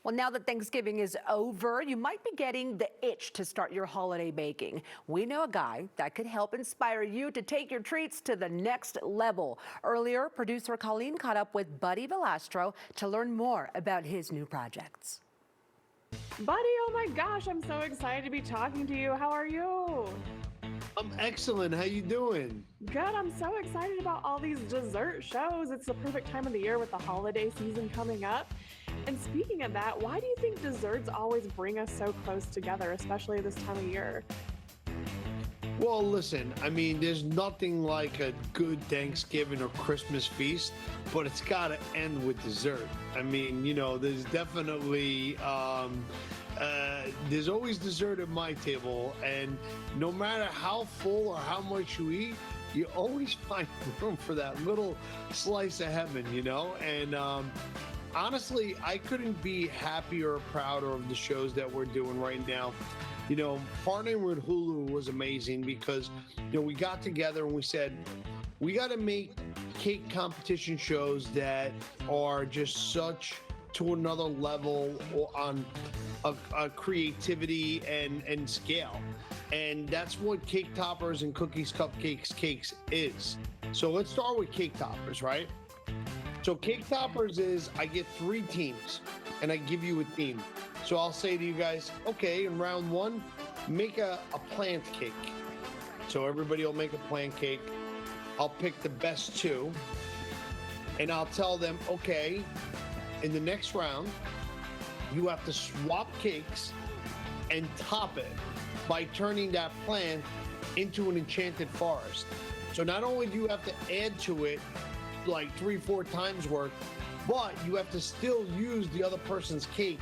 Well, now that Thanksgiving is over, you might be getting the itch to start your holiday baking. We know a guy that could help inspire you to take your treats to the next level. Earlier, producer Colleen caught up with Buddy Valastro to learn more about his new projects. Buddy, oh my gosh, I'm so excited to be talking to you. How are you? I'm excellent. How you doing? Good. I'm so excited about all these dessert shows. It's the perfect time of the year with the holiday season coming up. And speaking of that, why do you think desserts always bring us so close together, especially this time of year? Well, listen, I mean, there's nothing like a good Thanksgiving or Christmas feast, but it's got to end with dessert. I mean, you know, there's definitely, there's always dessert at my table, and no matter how full or how much you eat, you always find room for that little slice of heaven, you know? And honestly, I couldn't be happier or prouder of the shows that we're doing right now. You know, partnering with Hulu was amazing because, you know, we got together and we said, we got to make cake competition shows that are just such to another level on a creativity and scale. And that's what Cake Toppers and Cookies, Cupcakes, Cakes is. So let's start with Cake Toppers, right? So Cake Toppers is I get 3 teams and I give you a theme. So I'll say to you guys, okay, in round 1, make a plant cake. So everybody will make a plant cake. I'll pick the best 2 and I'll tell them, okay, in the next round, you have to swap cakes and top it by turning that plant into an enchanted forest. So not only do you have to add to it like 3-4 times worth, but you have to still use the other person's cake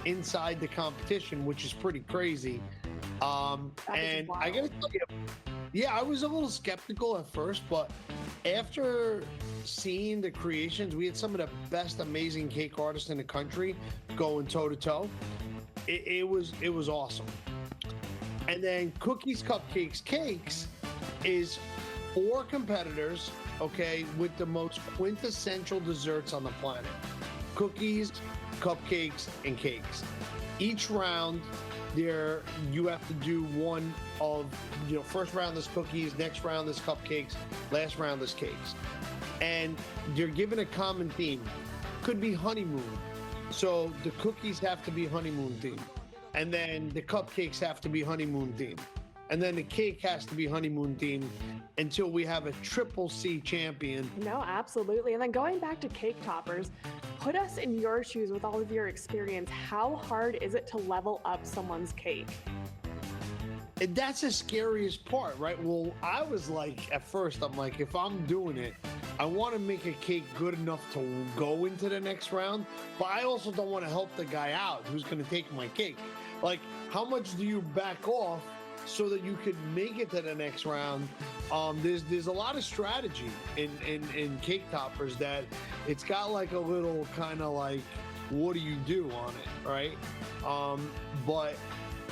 inside the competition, which is pretty crazy. And I gotta tell you, yeah, I was a little skeptical at first, but after seeing the creations, we had some of the best amazing cake artists in the country going toe to toe. It was awesome. And then Cookies, Cupcakes, Cakes is 4 competitors, okay, with the most quintessential desserts on the planet: cookies, cupcakes, and cakes. Each round, you have to do one of, you know, first round is cookies, next round is cupcakes, last round is cakes. And you're given a common theme. Could be honeymoon. So the cookies have to be honeymoon themed. And then the cupcakes have to be honeymoon themed. And then the cake has to be honeymoon themed until we have a triple C champion. No, absolutely. And then going back to Cake Toppers, put us in your shoes with all of your experience. How hard is it to level up someone's cake? And that's the scariest part, right? Well, I was like, at first, I'm like, if I'm doing it, I want to make a cake good enough to go into the next round, but I also don't want to help the guy out who's going to take my cake. Like, how much do you back off so that you could make it to the next round? There's a lot of strategy in Cake Toppers that it's got like a little kind of like, what do you do on it, right? But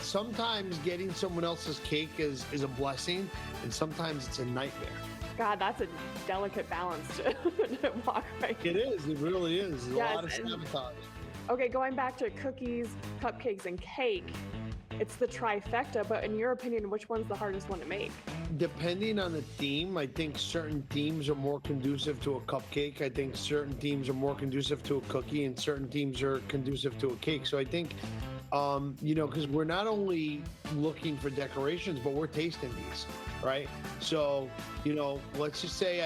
sometimes getting someone else's cake is a blessing, and sometimes it's a nightmare. God, that's a delicate balance to walk right. It is. It really is. There's a lot of sabotage. Okay, going back to cookies, cupcakes, and cake, it's the trifecta, but in your opinion, which one's the hardest one to make? Depending on the theme, I think certain themes are more conducive to a cupcake. I think certain themes are more conducive to a cookie, and certain themes are conducive to a cake. So I think, you know, because we're not only looking for decorations, but we're tasting these, right? So, you know, let's just say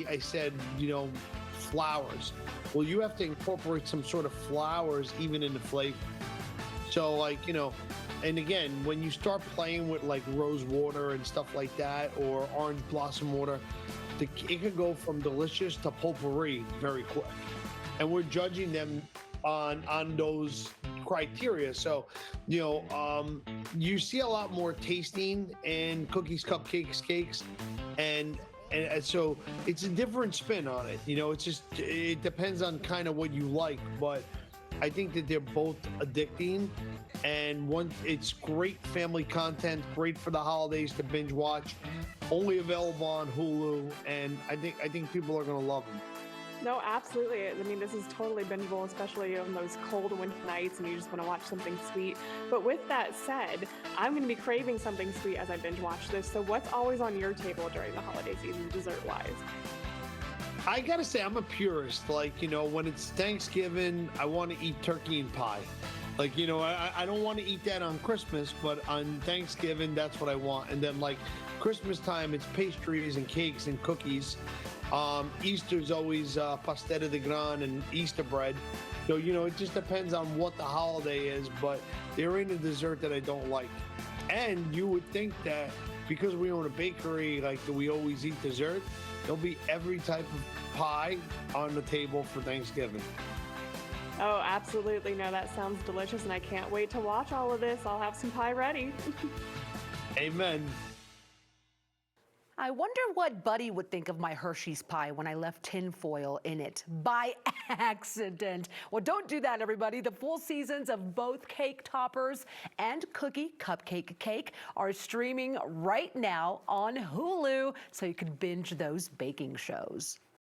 I said, you know, flowers. Well, you have to incorporate some sort of flowers even in the flavor. So, like, you know, and again, when you start playing with like rose water and stuff like that, or orange blossom water, it can go from delicious to potpourri very quick. And we're judging them on those criteria. So, you know, you see a lot more tasting in cookies, cupcakes, cakes, and so it's a different spin on it. You know, it depends on kind of what you like, but I think that they're both addicting, and it's great family content, great for the holidays to binge watch. Only available on Hulu, and I think people are going to love them. No, absolutely. I mean, this is totally bingeable, especially on those cold winter nights and you just want to watch something sweet. But with that said, I'm going to be craving something sweet as I binge watch this. So what's always on your table during the holiday season, dessert-wise? I gotta say, I'm a purist. Like, when it's Thanksgiving, I want to eat turkey and pie. Like, I don't want to eat that on Christmas, but on Thanksgiving, that's what I want. And then, like, Christmas time, it's pastries and cakes and cookies. Easter's always pastetta de gran and Easter bread. So, it just depends on what the holiday is, but there ain't a dessert that I don't like. And you would think that because we own a bakery, like we always eat dessert, there'll be every type of pie on the table for Thanksgiving. Oh, absolutely. No, that sounds delicious, and I can't wait to watch all of this. I'll have some pie ready. Amen. I wonder what Buddy would think of my Hershey's pie when I left tinfoil in it by accident. Well, don't do that, everybody. The full seasons of both Cake Toppers and Cupcake Cake are streaming right now on Hulu, so you can binge those baking shows.